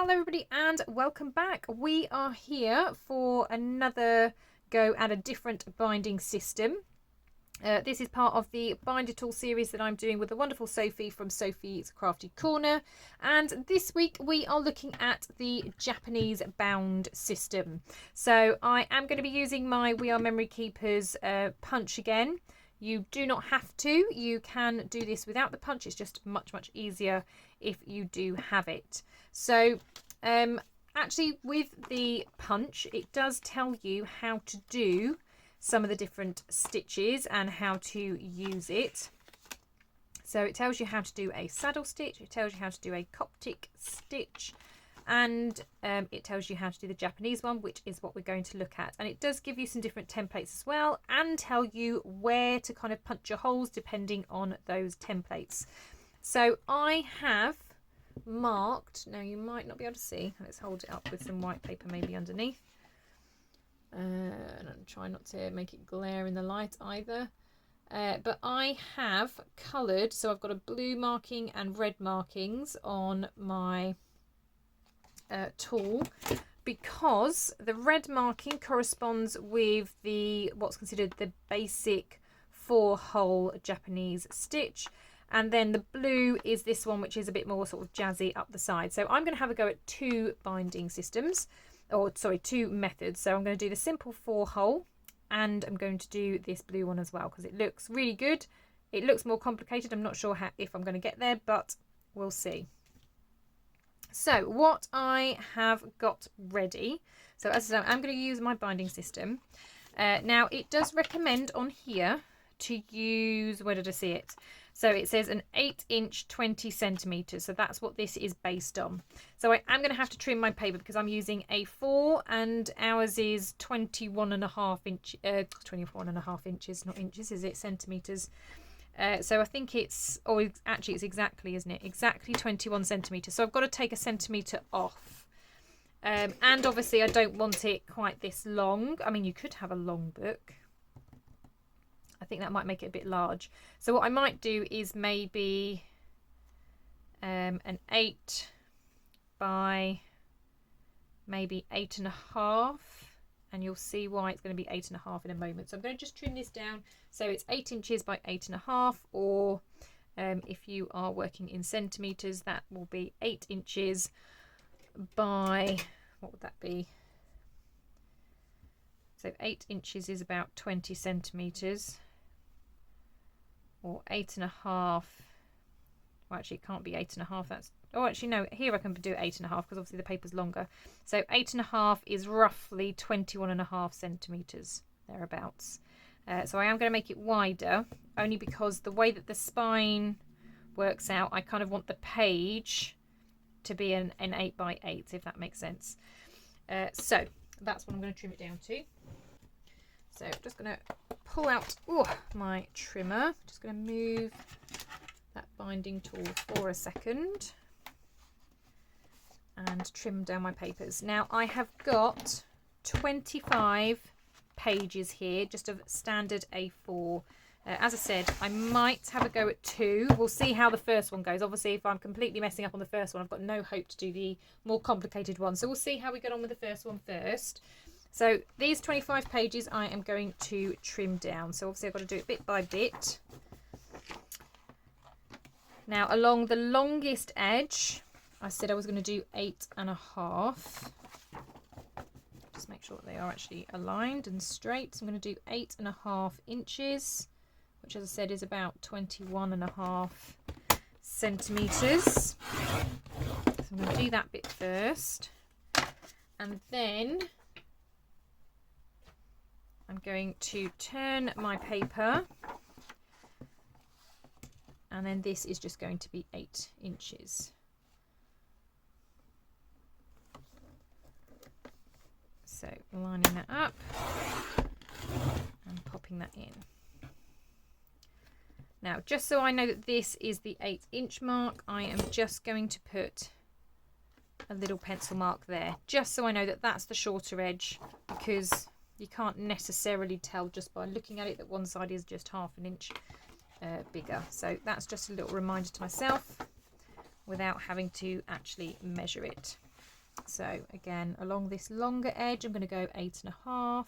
Hello everybody and welcome back. We are here for another go at a different binding system. This is part of the binder tool series that I'm doing with the wonderful Sophie from Sophie's Crafty Corner, and this week we are looking at the Japanese bound system. So I am going to be using my We Are Memory Keepers punch again. You do not have to. You can do this without the punch. It's just much easier if you do have it. So actually with the punch, it does tell you how to do some of the different stitches and how to use it. So it tells you how to do a saddle stitch, it tells you how to do a Coptic stitch, and it tells you how to do the Japanese one, which is what we're going to look at. And it does give you some different templates as well, and tell you where to kind of punch your holes depending on those templates. So I have marked, now you might not be able to see, let's hold it up with some white paper maybe underneath, and I'm trying not to make it glare in the light either, but I have coloured, so I've got a blue marking and red markings on my tool, because the red marking corresponds with the what's considered the basic 4-hole Japanese stitch, and then the blue is this one, which is a bit more sort of jazzy up the side. So I'm going to have a go at two binding systems, or sorry, two methods. So I'm going to do the simple 4-hole, and I'm going to do this blue one as well, because it looks really good. It looks more complicated. I'm not sure if I'm going to get there, but we'll see. So what I have got ready, so as I said, I'm going to use my binding system. Now it does recommend on here to use, where did I see it? So it says an 8-inch 20 centimeters. So that's what this is based on. So I am going to have to trim my paper because I'm using A4 and ours is 21.5 inch, 24.5 inches, not inches, is it? Centimeters. So I think it's, or actually it's exactly, isn't it? Exactly 21 centimeters. So I've got to take a centimeter off. And obviously I don't want it quite this long. I mean, you could have a long book. I think that might make it a bit large. So what I might do is maybe an 8 by maybe 8.5, and you'll see why it's going to be 8.5 in a moment. So I'm going to just trim this down. So it's 8 inches by 8.5, or if you are working in centimeters, that will be 8 inches by, what would that be? So 8 inches is about 20 centimeters. Or 8.5. Well, actually, it can't be 8.5. That's, oh, actually, no. Here I can do 8.5 because obviously the paper's longer. So 8.5 is roughly 21.5 centimeters thereabouts. So I am going to make it wider, only because the way that the spine works out, I kind of want the page to be an 8 by 8, if that makes sense. So that's what I'm going to trim it down to. So I'm just going to pull out my trimmer. Just going to move that binding tool for a second and trim down my papers. Now I have got 25 pages here, just of standard A4. As I said, I might have a go at 2. We'll see how the first one goes. Obviously, if I'm completely messing up on the first one, I've got no hope to do the more complicated one. So we'll see how we get on with the first one first. So these 25 pages I am going to trim down. So obviously I've got to do it bit by bit. Now along the longest edge, I said I was going to do 8.5. Just make sure that they are actually aligned and straight. So I'm going to do 8.5 inches, which as I said is about 21.5 centimeters. So I'm going to do that bit first. And then I'm going to turn my paper, and then this is just going to be 8 inches. So lining that up and popping that in. Now, just so I know that this is the 8-inch mark, I am just going to put a little pencil mark there, just so I know that that's the shorter edge, because you can't necessarily tell just by looking at it that one side is just ½ an inch bigger. So that's just a little reminder to myself without having to actually measure it. So again, along this longer edge, I'm going to go 8.5.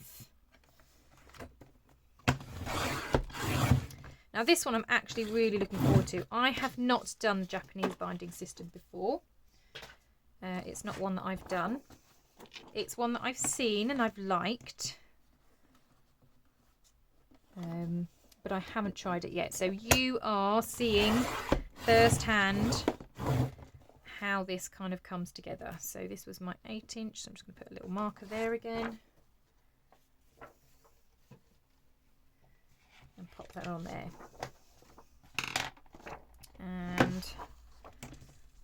Now this one I'm actually really looking forward to. I have not done the Japanese binding system before. It's not one that I've done. It's one that I've seen and I've liked. But I haven't tried it yet. So you are seeing firsthand how this kind of comes together. So this was my 8-inch, so I'm just going to put a little marker there again. And pop that on there. And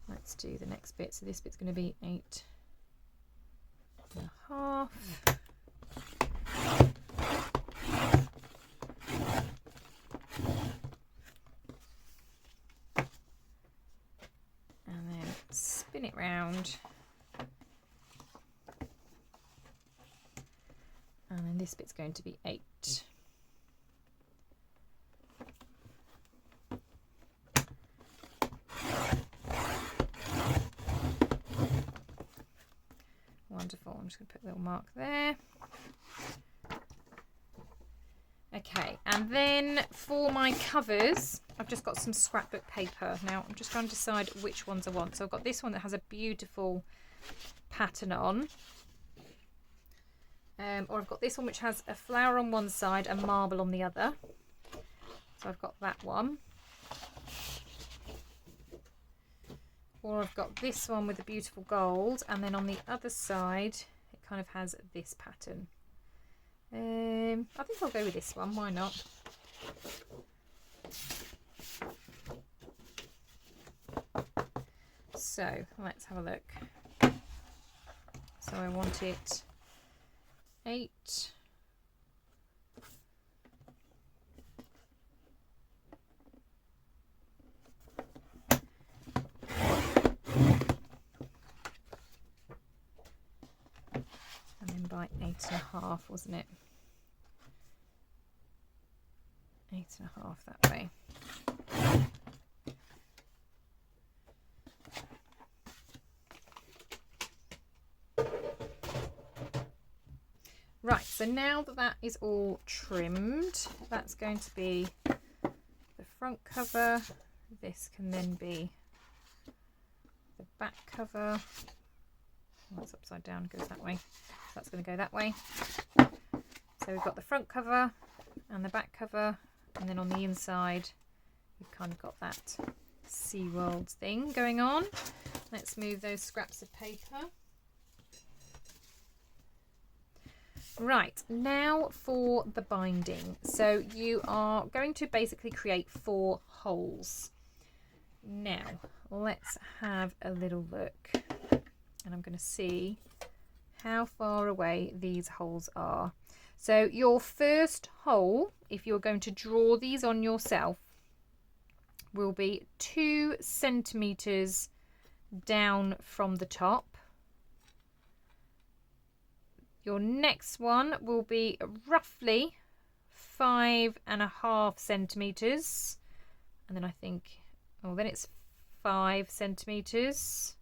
let's do the next bit. So this bit's going to be 8.5. And then spin it round. And then this bit's going to be 8. Wonderful. I'm just going to put a little mark there. Okay, and then for my covers, I've just got some scrapbook paper. Now, I'm just trying to decide which ones I want. So I've got this one that has a beautiful pattern on. Or I've got this one which has a flower on one side and marble on the other. So I've got that one. Or I've got this one with the beautiful gold, and then on the other side it kind of has this pattern. I think I'll go with this one, why not? So let's have a look. So I want it 8. And then by 8.5, wasn't it? 8.5 that way. Right, so now that that is all trimmed, that's going to be the front cover. This can then be the back cover. Oh, it's upside down, goes that way. So that's going to go that way. So we've got the front cover and the back cover, and then on the inside we've kind of got that SeaWorld thing going on. Let's move those scraps of paper. Right, now for the binding. So you are going to basically create 4 holes. Now let's have a little look, and I'm going to see how far away these holes are. So your first hole, if you're going to draw these on yourself, will be 2 centimeters down from the top. Your next one will be roughly 5.5 centimeters, and then I think, oh, then it's 5 centimeters,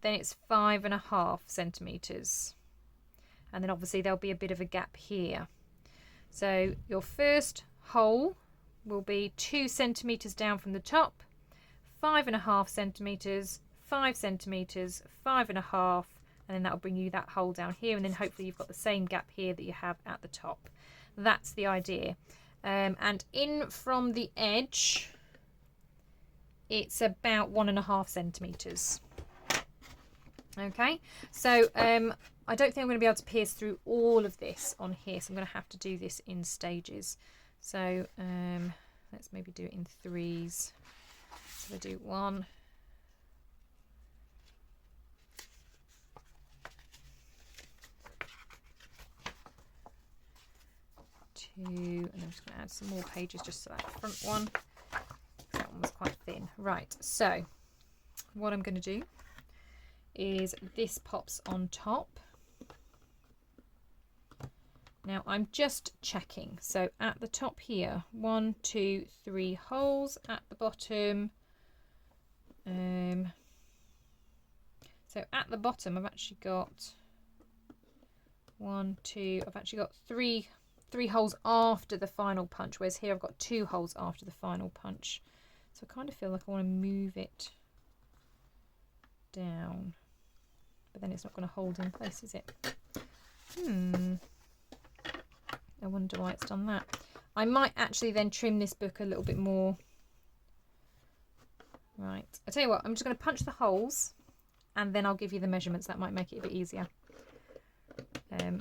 then it's 5.5 centimeters, and then obviously there'll be a bit of a gap here. So your first hole will be 2 centimeters down from the top, 5.5 centimeters, 5 centimeters, 5.5, and then that'll bring you that hole down here, and then hopefully you've got the same gap here that you have at the top. That's the idea. And in from the edge, it's about 1.5 centimeters. Okay, so I don't think I'm going to be able to pierce through all of this on here, so I'm going to have to do this in stages. So let's maybe do it in 3s. So I do 1, 2, and I'm just going to add some more pages just to that front one. That one was quite thin. Right, so what I'm going to do is this pops on top. Now I'm just checking. So at the top here, 1, 2, 3 holes. At the bottom, So at the bottom I've actually got 1, 2, I've actually got three holes after the final punch, whereas here I've got 2 holes after the final punch. So I kind of feel like I want to move it down, but then it's not going to hold in place, is it? I wonder why it's done that. I might actually then trim this book a little bit more. Right, I'll tell you what, I'm just going to punch the holes and then I'll give you the measurements. That might make it a bit easier.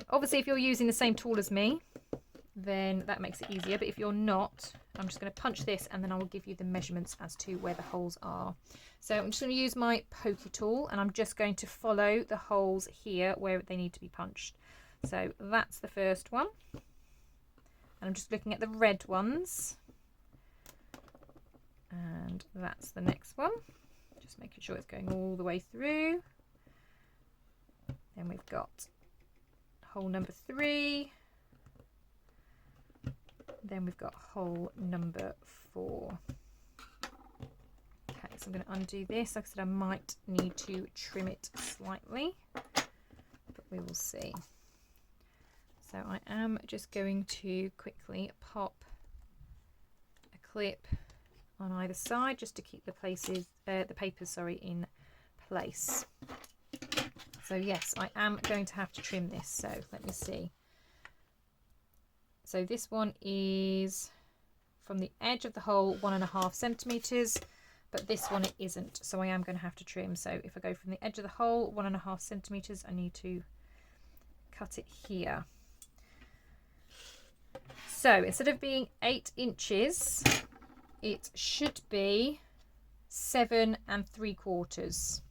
Obviously if you're using the same tool as me, then that makes it easier, but if you're not, I'm just going to punch this and then I will give you the measurements as to where the holes are. So I'm just going to use my pokey tool and I'm just going to follow the holes here where they need to be punched. So that's the first one, and I'm just looking at the red ones, and that's the next one, just making sure it's going all the way through. Then we've got hole number 3. Then we've got hole number 4. Okay, so I'm going to undo this. Like I said, I might need to trim it slightly, but we will see. So I am just going to quickly pop a clip on either side just to keep the papers in place. So yes, I am going to have to trim this. So let me see. So this one is from the edge of the hole 1.5 centimeters, but this one it isn't. So I am going to have to trim. So if I go from the edge of the hole 1.5 centimeters, I need to cut it here. So instead of being 8 inches, it should be 7 3/4.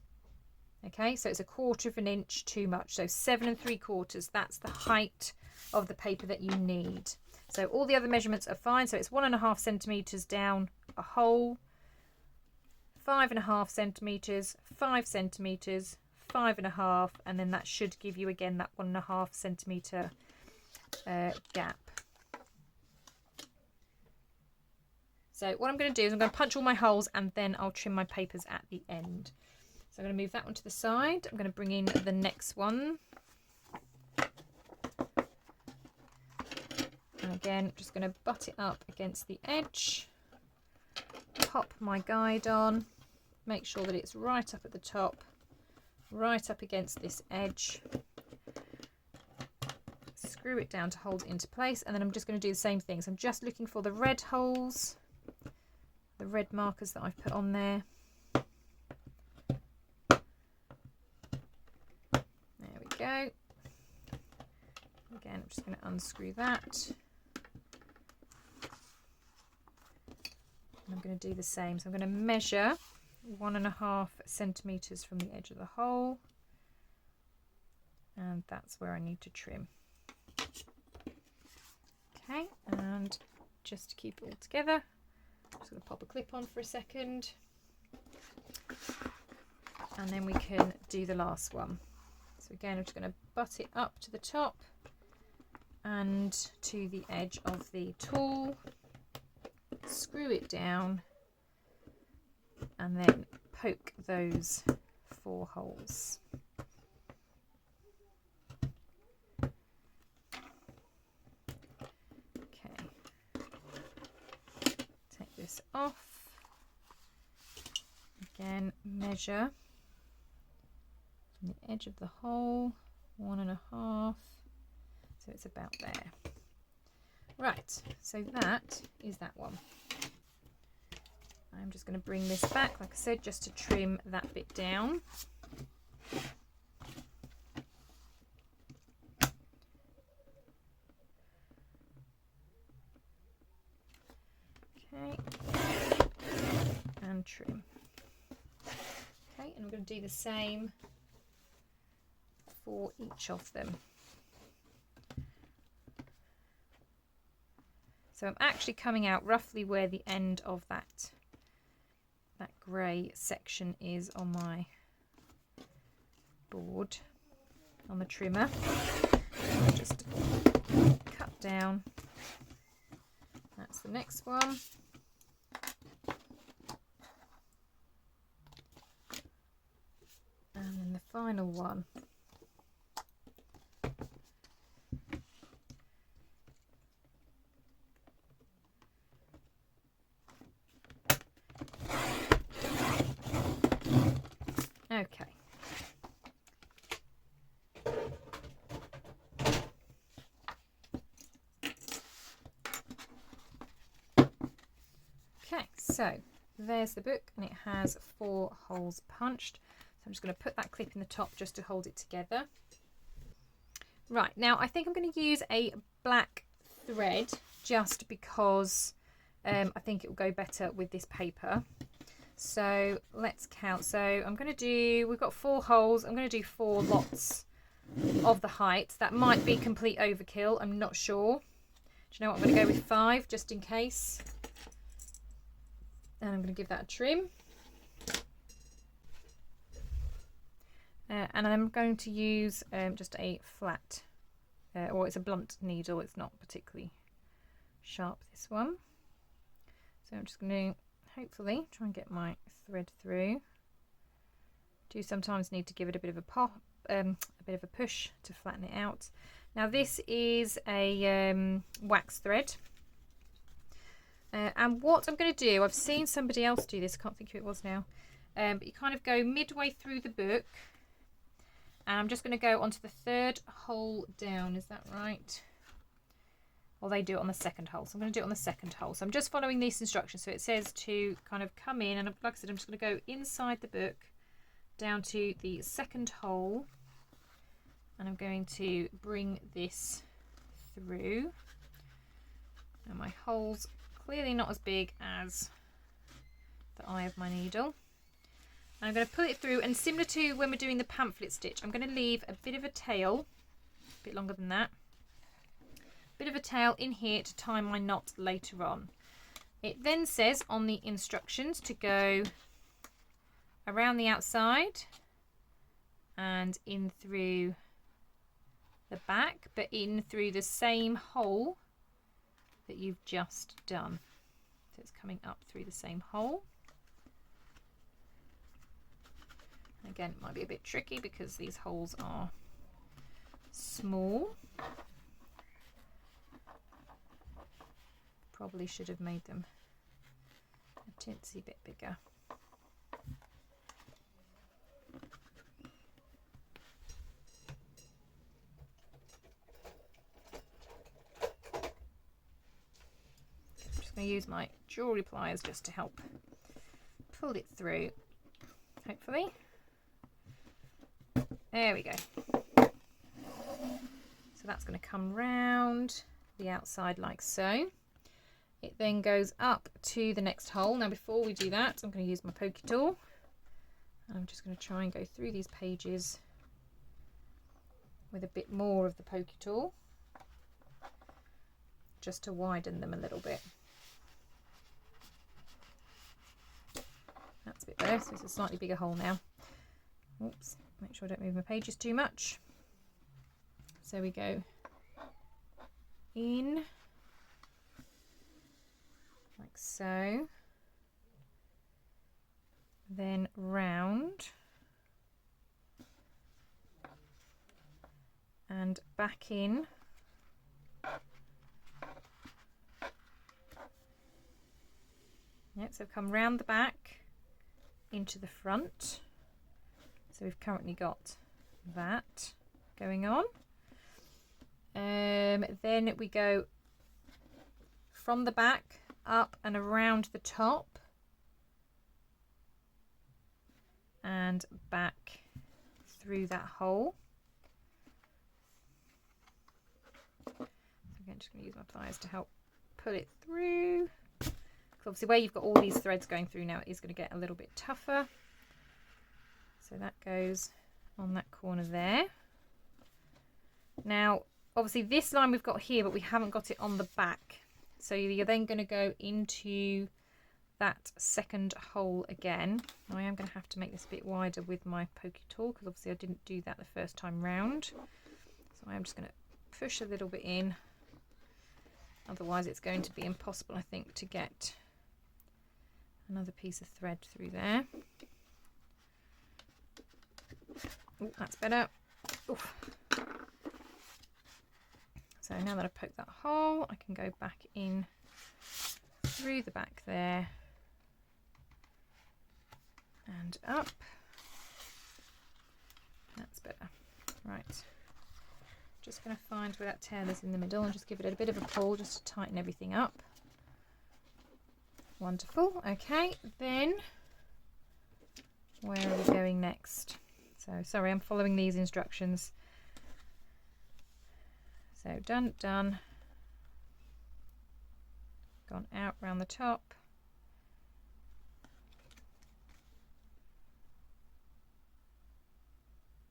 Okay, so it's 1/4 of an inch too much. So 7 3/4, that's the height of the paper that you need. So all the other measurements are fine. So it's 1.5 centimeters down a hole, 5.5 centimeters, 5 centimeters, 5.5, and then that should give you again that 1.5 centimeter gap. So what I'm going to do is I'm going to punch all my holes and then I'll trim my papers at the end. So I'm going to move that one to the side. I'm going to bring in the next one. And again, just going to butt it up against the edge. Pop my guide on. Make sure that it's right up at the top, right up against this edge. Screw it down to hold it into place. And then I'm just going to do the same thing. So I'm just looking for the red holes, the red markers that I've put on there. There we go. Again, I'm just going to unscrew that. And I'm going to do the same. So I'm going to measure 1.5 centimeters from the edge of the hole. And that's where I need to trim. Okay, and just to keep it all together, I'm just going to pop a clip on for a second. And then we can do the last one. So again, I'm just going to butt it up to the top and to the edge of the tool, screw it down, and then poke those 4 holes. Okay, take this off. Again, measure from the edge of the hole 1.5. So it's about there. Right, so that is that one. I'm just going to bring this back, like I said, just to trim that bit down. Okay, and trim. Okay, and I'm going to do the same for each of them. So I'm actually coming out roughly where the end of that grey section is on my board, on the trimmer. I'll just cut down. That's the next one. And then the final one. Okay. Okay, so there's the book and it has 4 holes punched. So I'm just going to put that clip in the top just to hold it together. Right, now I think I'm going to use a black thread just because I think it will go better with this paper. So let's count. So I'm going to do, we've got 4 holes. I'm going to do 4 lots of the height. That might be complete overkill. I'm not sure. Do you know what? I'm going to go with 5 just in case. And I'm going to give that a trim. And I'm going to use just a flat, or it's a blunt needle. It's not particularly sharp, this one. So I'm just going to hopefully try and get my thread through. Do sometimes need to give it a bit of a pop, a bit of a push to flatten it out. Now this is a wax thread. And what I'm going to do, I've seen somebody else do this, I can't think who it was now, but you kind of go midway through the book, and I'm just going to go onto the 3rd hole down, is that right? Or they do it on the 2nd hole, so I'm going to do it on the 2nd hole. So I'm just following these instructions, so it says to kind of come in, and like I said, I'm just going to go inside the book down to the 2nd hole, and I'm going to bring this through. Now my holes clearly not as big as the eye of my needle. I'm going to pull it through, and similar to when we're doing the pamphlet stitch, I'm going to leave a bit of a tail, a bit longer than that, bit of a tail in here to tie my knot later on. It then says on the instructions to go around the outside and in through the back, but in through the same hole that you've just done. So it's coming up through the same hole. Again, it might be a bit tricky because these holes are small. Probably should have made them a tinsy bit bigger. I'm going to use my jewellery pliers just to help pull it through, hopefully. There we go. So that's going to come round the outside like so. It then goes up to the next hole. Now before we do that, I'm going to use my pokey tool. I'm just going to try and go through these pages with a bit more of the pokey tool, just to widen them a little bit. That's a bit better, so it's a slightly bigger hole now. Oops, make sure I don't move my pages too much. So we go in, like so, then round, and back in. Yep, so I've come round the back into the front. So we've currently got that going on. Then we go from the back up and around the top and back through that hole. So again, just going to use my pliers to help pull it through. Obviously where you've got all these threads going through now, it is going to get a little bit tougher. So that goes on that corner there. Now obviously this line we've got here, but we haven't got it on the back. So you're then going to go into that 2nd hole again. I am going to have to make this a bit wider with my pokey tool because obviously I didn't do that the first time round. So I am just going to push a little bit in. Otherwise it's going to be impossible, I think, to get another piece of thread through there. Oh, that's better. Oof. So now that I've poked that hole, I can go back in through the back there and up. That's better. Right. Just going to find where that tail is in the middle and just give it a bit of a pull just to tighten everything up. Wonderful. Okay, then where are we going next? So sorry, I'm following these instructions. So done, done. Gone out round the top.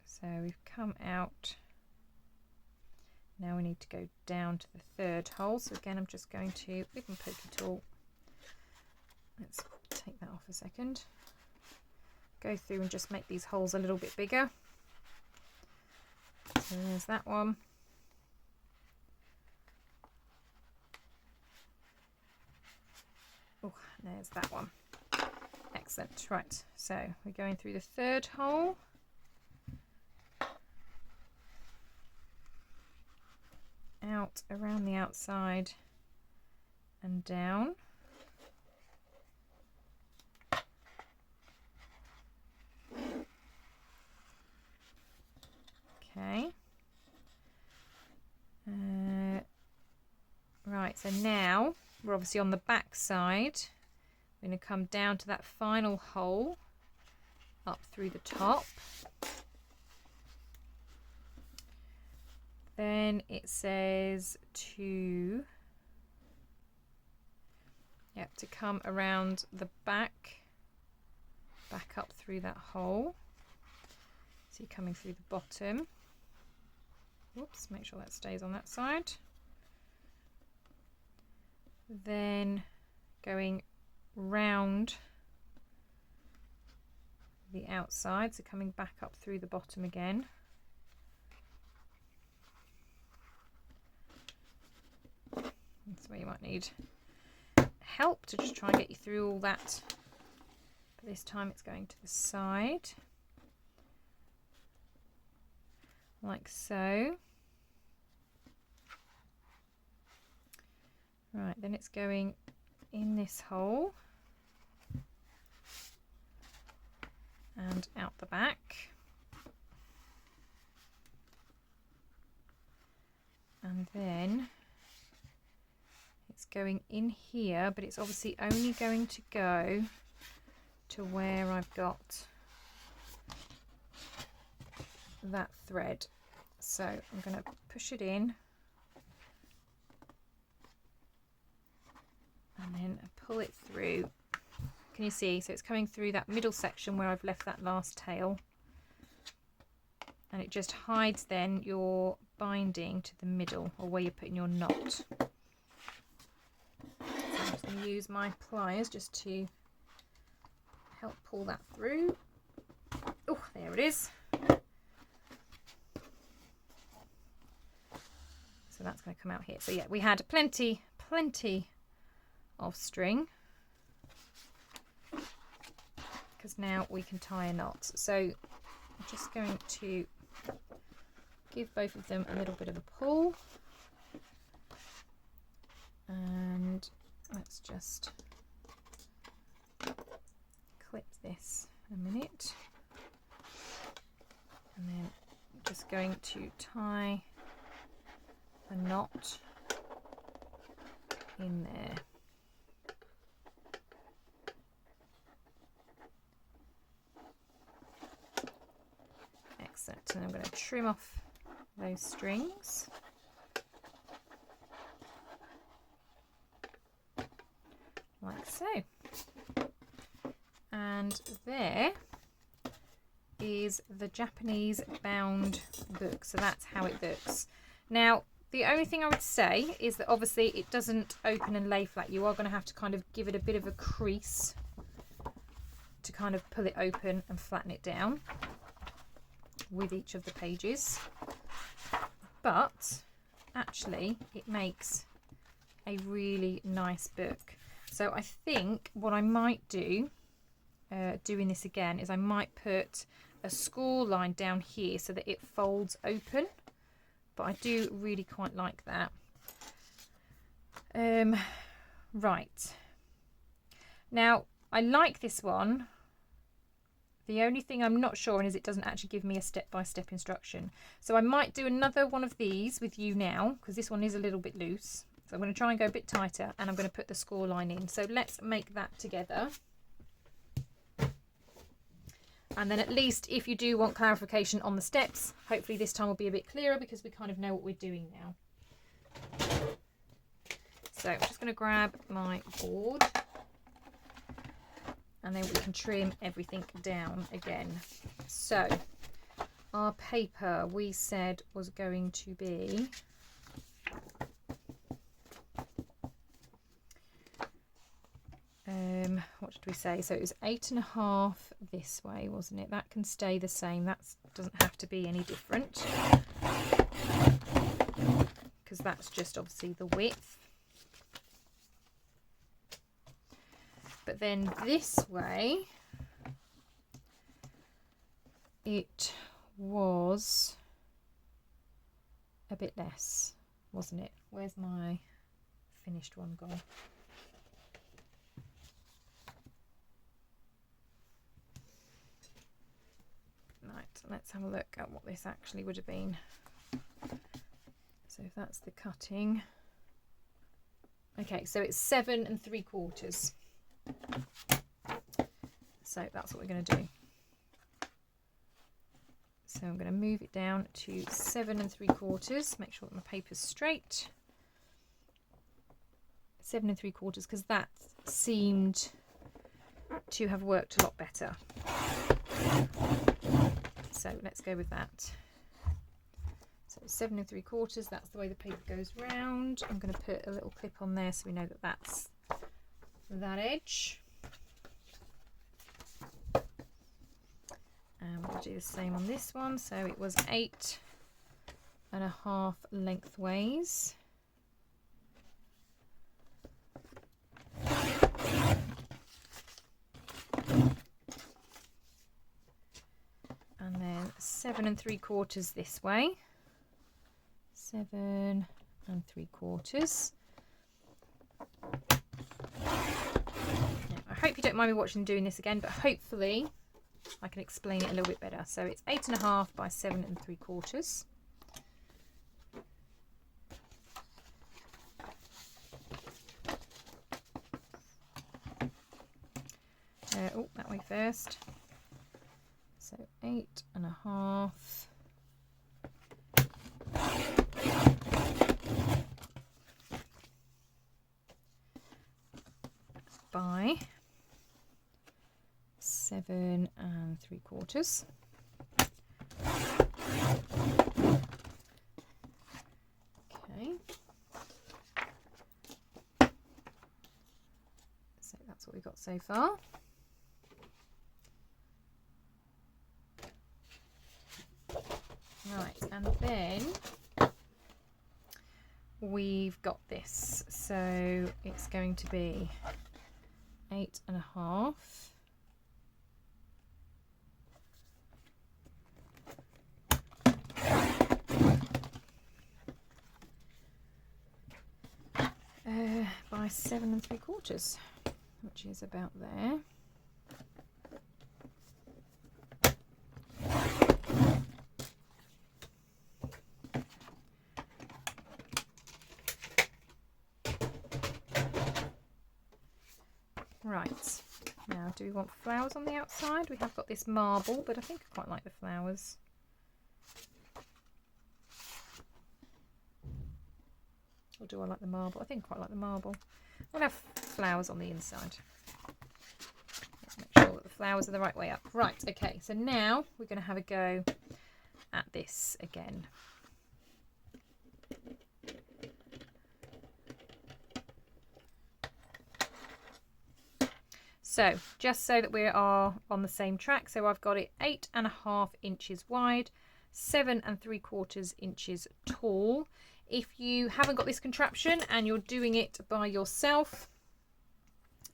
So we've come out. Now we need to go down to the third hole. So again, I'm just going to, with my pokey tool, let's take that off a second. Go through and just make these holes a little bit bigger. So there's that one. Oh, there's that one. Excellent. Right, so we're going through the third hole. Out around the outside and down. Okay. Right, so now we're obviously on the back side. We're going to come down to that final hole, up through the top. Then it says to come around the back up through that hole. So you're coming through the bottom. Whoops, make sure that stays on that side. Then going round the outside, so coming back up through the bottom again. That's where you might need help to just try and get you through all that. But this time it's going to the side, like so. Right, then it's going in this hole and out the back. And then it's going in here, but it's obviously only going to go to where I've got that thread. So I'm going to push it in and then pull it through. Can you see? So it's coming through that middle section where I've left that last tail, and it just hides then your binding to the middle, or where you're putting your knot. So I'm just going to use my pliers just to help pull that through. Oh, there it is. So that's going to come out here. So yeah, we had plenty of string, because now we can tie a knot. So I'm just going to give both of them a little bit of a pull, and let's just clip this a minute, and then I'm just going to tie a knot in there. Excellent. And I'm going to trim off those strings. Like so. And there is the Japanese bound book. So that's how it looks. Now, the only thing I would say is that obviously it doesn't open and lay flat. You are going to have to kind of give it a bit of a crease to kind of pull it open and flatten it down with each of the pages. But actually it makes a really nice book. So I think what I might do, doing this again, is I might put a score line down here so that it folds open, but I do really quite like that. Right, now I like this one. The only thing I'm not sure on is it doesn't actually give me a step-by-step instruction. So I might do another one of these with you now, because this one is a little bit loose. So I'm going to try and go a bit tighter, and I'm going to put the score line in. So let's make that together. And then at least if you do want clarification on the steps, hopefully this time will be a bit clearer because we kind of know what we're doing now. So I'm just going to grab my board, and then we can trim everything down again. So our paper we said was going to be what did we say? So it was 8.5 this way, wasn't it? That can stay the same. That doesn't have to be any different because that's just obviously the width. But then this way it was a bit less, wasn't it? Where's my finished one gone? Right, let's have a look at what this actually would have been. So if that's the cutting. Okay, so it's 7 3/4. So that's what we're going to do. So I'm going to move it down to 7 3/4. Make sure that my paper's straight. 7 3/4 because that seemed to have worked a lot better. So let's go with that. So 7 3/4. That's the way the paper goes round. I'm going to put a little clip on there so we know that that's that edge. And we'll do the same on this one. So it was 8.5 lengthways. And then 7 3/4 this way. 7 3/4. I hope you don't mind me watching doing this again, but hopefully I can explain it a little bit better. So it's 8.5 by 7 3/4. Oh, that way first. So 8.5 by 7 3/4. Okay. So that's what we've got so far. Right, and then we've got this. So it's going to be 8.5 by 7 3/4, which is about there. Right, now do we want flowers on the outside? We have got this marble, but I think I quite like the flowers. Or do I like the marble? I think I quite like the marble. We'll have flowers on the inside. Let's make sure that the flowers are the right way up. Right, okay, so now we're going to have a go at this again. So just so that we are on the same track, so I've got it 8.5 inches wide, 7 3/4 inches tall. If you haven't got this contraption and you're doing it by yourself,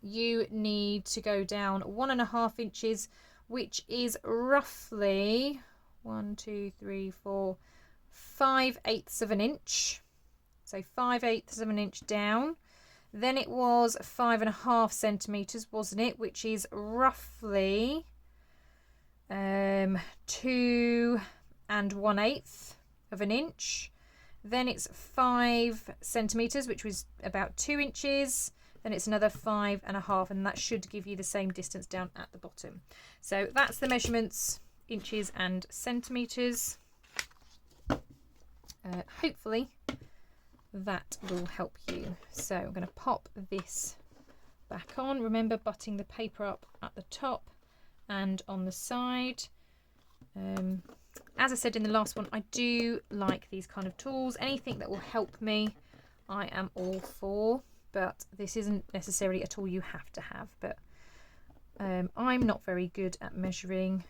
you need to go down 1.5 inches which is roughly 5/8 of an inch. So 5/8 of an inch down. Then it was 5.5 centimeters, wasn't it? Which is roughly 2 1/8 of an inch. Then it's 5 centimeters, which was about 2 inches. Then it's another 5.5, and that should give you the same distance down at the bottom. So that's the measurements, inches and centimeters. Hopefully that will help you. So I'm going to pop this back on. Remember, butting the paper up at the top and on the side. As I said in the last one, I do like these kind of tools. Anything that will help me, I am all for. But this isn't necessarily a tool you have to have. But I'm not very good at measuring.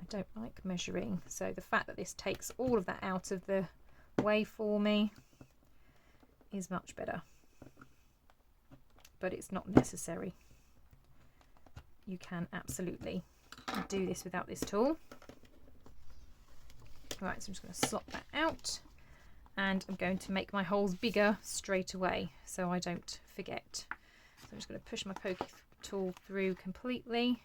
I don't like measuring. So the fact that this takes all of that out of the way for me is much better. But it's not necessary. You can absolutely do this without this tool. Right, so I'm just going to slot that out, and I'm going to make my holes bigger straight away so I don't forget. So I'm just going to push my poke tool through completely,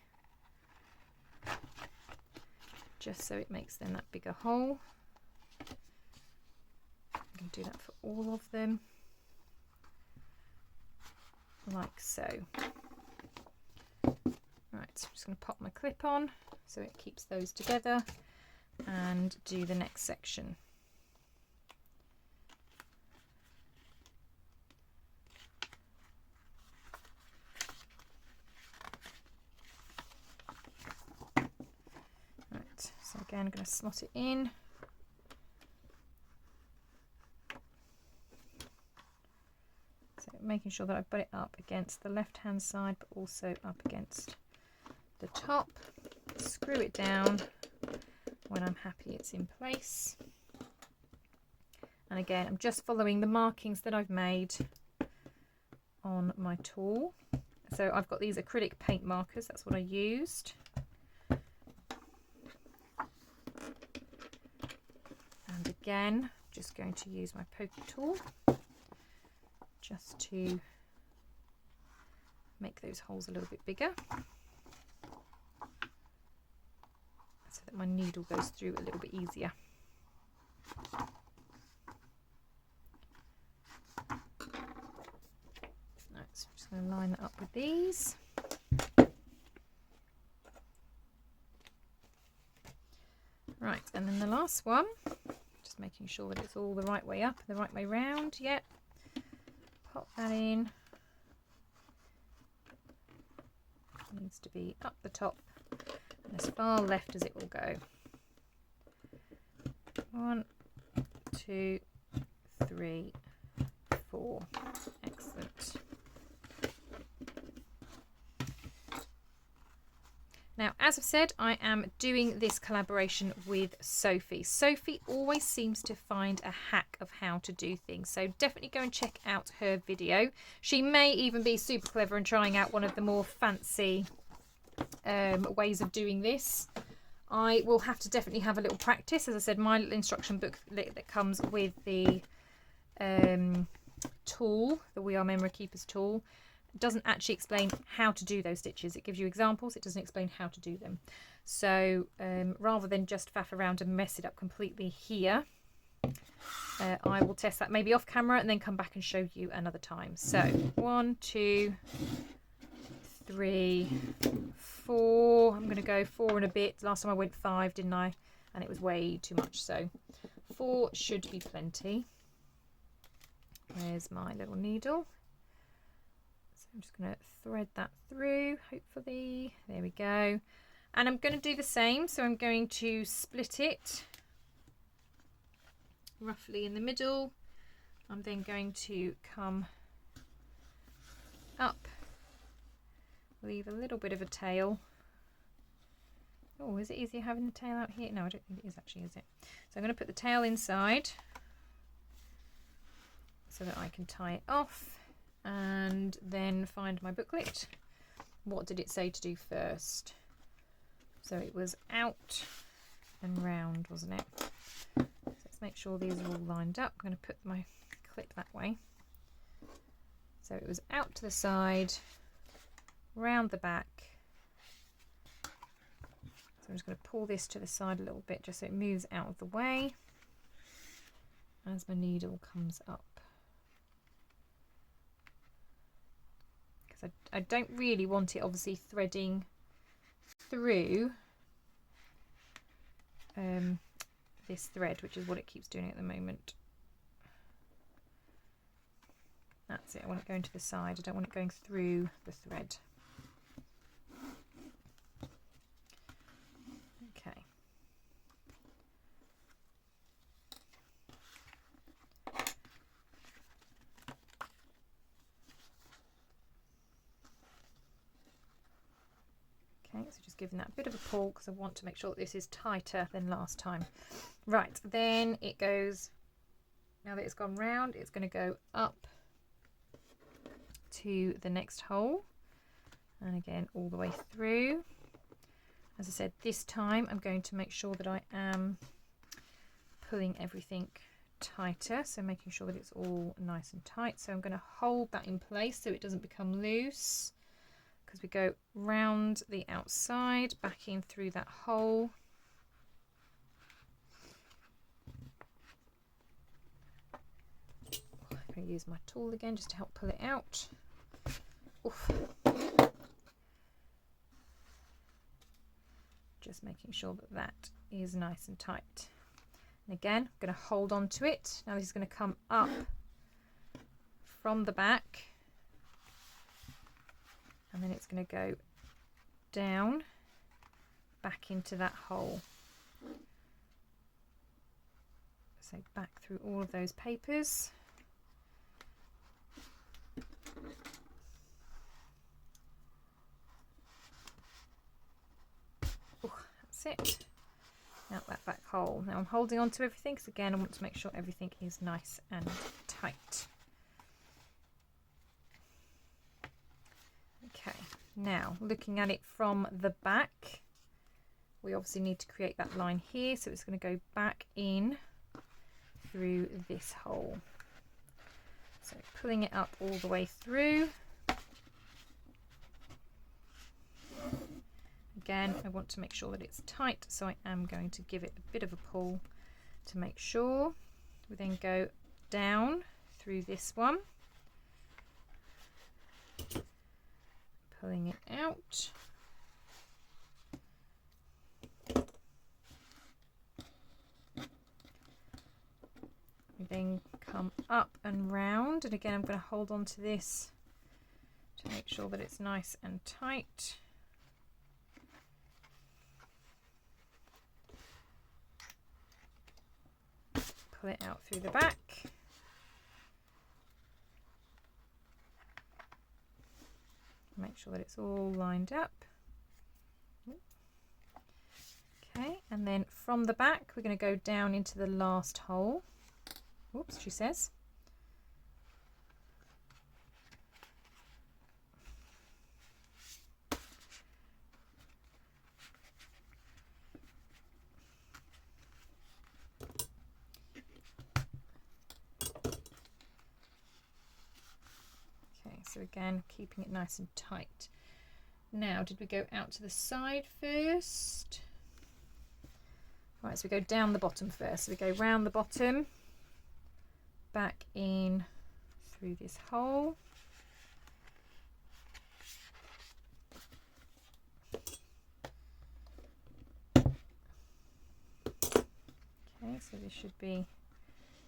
just so it makes then that bigger hole. I'm going to do that for all of them, like so. Right, so I'm just going to pop my clip on so it keeps those together, and do the next section. Right, so again I'm going to slot it in. So making sure that I put it up against the left hand side, but also up against the top. Screw it down when I'm happy it's in place. And again, I'm just following the markings that I've made on my tool. So I've got these acrylic paint markers, that's what I used. And again, just going to use my poker tool just to make those holes a little bit bigger, so that my needle goes through a little bit easier. Right, so I'm just going to line that up with these. Right, and then the last one, just making sure that it's all the right way up and the right way round. Yep. Pop that in. It needs to be up the top and as far left as it will go. 1, 2, 3, 4. Excellent. Now, as I've said, I am doing this collaboration with Sophie. Sophie always seems to find a hack of how to do things, so definitely go and check out her video. She may even be super clever in trying out one of the more fancy ways of doing this. I will have to definitely have a little practice. As I said, my instruction book that comes with the tool, the We Are Memory Keepers tool, doesn't actually explain how to do those stitches. It gives you examples, it doesn't explain how to do them. So rather than just faff around and mess it up completely here, I will test that maybe off camera and then come back and show you another time. So 1, 2, 3, 4. I'm going to go 4 and a bit. Last time I went 5, didn't I? And it was way too much. So 4 should be plenty. There's my little needle. I'm just going to thread that through, hopefully. There we go. And I'm going to do the same. So I'm going to split it roughly in the middle. I'm then going to come up, leave a little bit of a tail. Oh, is it easier having the tail out here? No, I don't think it is actually, is it? So I'm going to put the tail inside so that I can tie it off. And then find my booklet. What did it say to do first? So it was out and round, wasn't it? So let's make sure these are all lined up. I'm going to put my clip that way. So it was out to the side, round the back. So I'm just going to pull this to the side a little bit just so it moves out of the way as my needle comes up. Because I don't really want it obviously threading through this thread, which is what it keeps doing at the moment. That's it, I want it going to the side, I don't want it going through the thread. Okay. Okay, so just giving that a bit of a pull because I want to make sure that this is tighter than last time. Right, then it goes, now that it's gone round, it's going to go up to the next hole, and again all the way through. As I said, this time I'm going to make sure that I am pulling everything tighter, so making sure that it's all nice and tight. So I'm going to hold that in place so it doesn't become loose, because we go round the outside, back in through that hole. I'm going to use my tool again just to help pull it out. Oof. Just making sure that that is nice and tight. And again, I'm going to hold on to it. Now this is going to come up from the back, and then it's going to go down back into that hole. So back through all of those papers. It out that back hole. Now I'm holding on to everything because again I want to make sure everything is nice and tight. Okay, now looking at it from the back, we obviously need to create that line here, so it's going to go back in through this hole. So pulling it up all the way through. Again, I want to make sure that it's tight, so I am going to give it a bit of a pull to make sure. We then go down through this one, pulling it out. We then come up and round, and again I'm going to hold on to this to make sure that it's nice and tight. Pull it out through the back. Make sure that it's all lined up. Okay, and then from the back we're going to go down into the last hole. Oops, she says. So again, keeping it nice and tight. Now, did we go out to the side first? Right, so we go down the bottom first. So we go round the bottom, back in through this hole. Okay, so this should be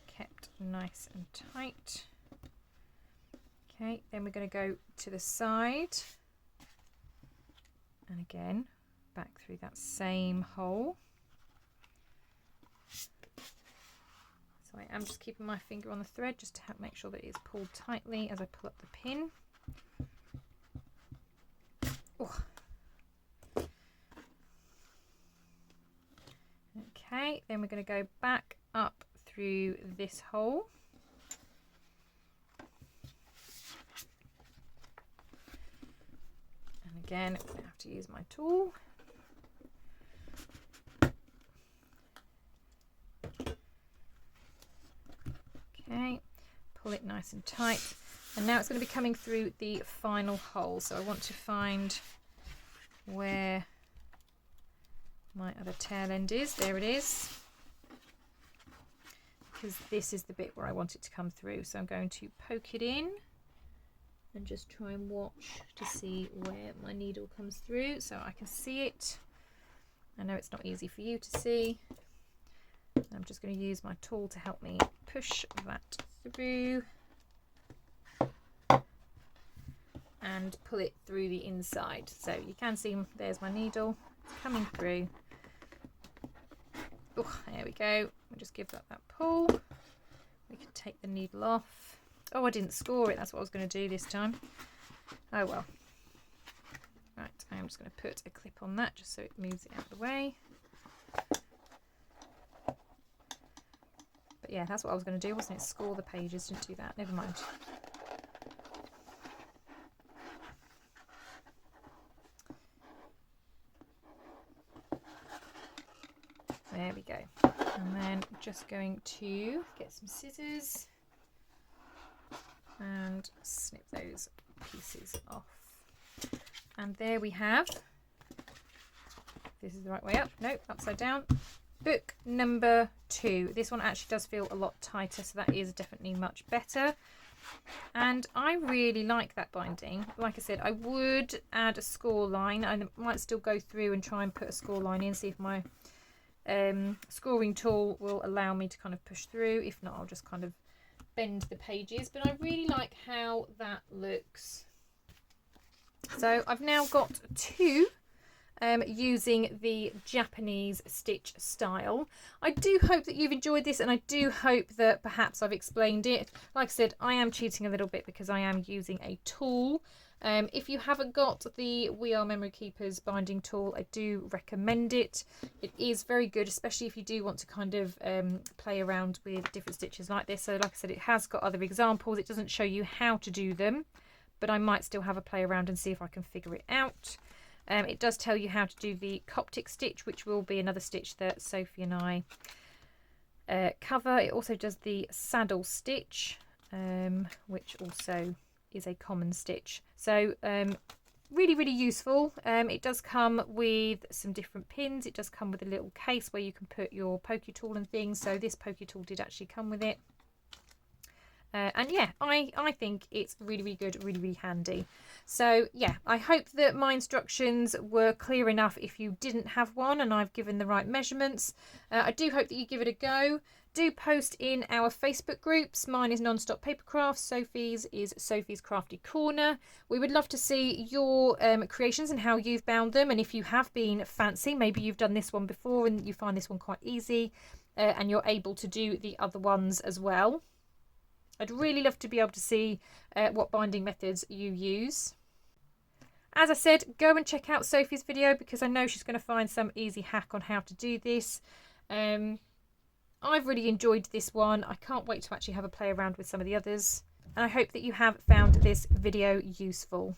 kept nice and tight. Okay, then we're going to go to the side, and again back through that same hole. So I am just keeping my finger on the thread just to help make sure that it's pulled tightly as I pull up the pin. Oh. Okay, then we're going to go back up through this hole. Again, I'm going to have to use my tool. Okay, pull it nice and tight. And now it's going to be coming through the final hole. So I want to find where my other tail end is. There it is. Because this is the bit where I want it to come through. So I'm going to poke it in and just try and watch to see where my needle comes through so I can see it. I know it's not easy for you to see. I'm just going to use my tool to help me push that through and pull it through the inside. So you can see there's my needle, it's coming through. Oh, there we go. We'll just give that pull. We can take the needle off. Oh, I didn't score it. That's what I was going to do this time. Oh well. Right, I'm just going to put a clip on that just so it moves it out of the way. But yeah, that's what I was going to do, wasn't it? Score the pages. Didn't do that. Never mind. There we go. And then just going to get some scissors and snip those pieces off. And there we have, this is the right way up, nope, upside down, book number 2. This one actually does feel a lot tighter, so that is definitely much better. And I really like that binding. Like I said, I would add a score line. I might still go through and try and put a score line in, see if my scoring tool will allow me to kind of push through. If not, I'll just kind of bend the pages. But I really like how that looks. So I've now got 2 using the Japanese stitch style. I do hope that you've enjoyed this, and I do hope that perhaps I've explained it. Like I said, I am cheating a little bit because I am using a tool. If you haven't got the We Are Memory Keepers binding tool, I do recommend it. It is very good, especially if you do want to kind of play around with different stitches like this. So like I said, it has got other examples. It doesn't show you how to do them, but I might still have a play around and see if I can figure it out. It does tell you how to do the Coptic stitch, which will be another stitch that Sophie and I cover. It also does the saddle stitch, which also is a common stitch. So really, really useful. It does come with some different pins. It does come with a little case where you can put your pokey tool and things. So this pokey tool did actually come with it. And yeah, I think it's really, really good, really, really handy. So yeah, I hope that my instructions were clear enough if you didn't have one and I've given the right measurements. I do hope that you give it a go. Do post in our Facebook groups. Mine is Non-Stop Papercrafts. Sophie's is Sophie's Crafty Corner. We would love to see your creations and how you've bound them. And if you have been fancy, maybe you've done this one before and you find this one quite easy and you're able to do the other ones as well. I'd really love to be able to see what binding methods you use. As I said, go and check out Sophie's video because I know she's going to find some easy hack on how to do this. I've really enjoyed this one. I can't wait to actually have a play around with some of the others. And I hope that you have found this video useful.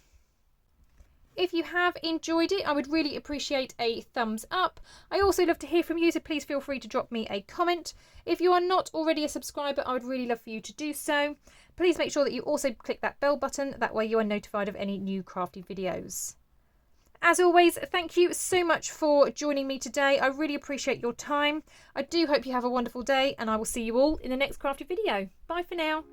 If you have enjoyed it, I would really appreciate a thumbs up. I also love to hear from you, so please feel free to drop me a comment. If you are not already a subscriber, I would really love for you to do so. Please make sure that you also click that bell button. That way you are notified of any new crafty videos. As always, thank you so much for joining me today. I really appreciate your time. I do hope you have a wonderful day, and I will see you all in the next crafty video. Bye for now.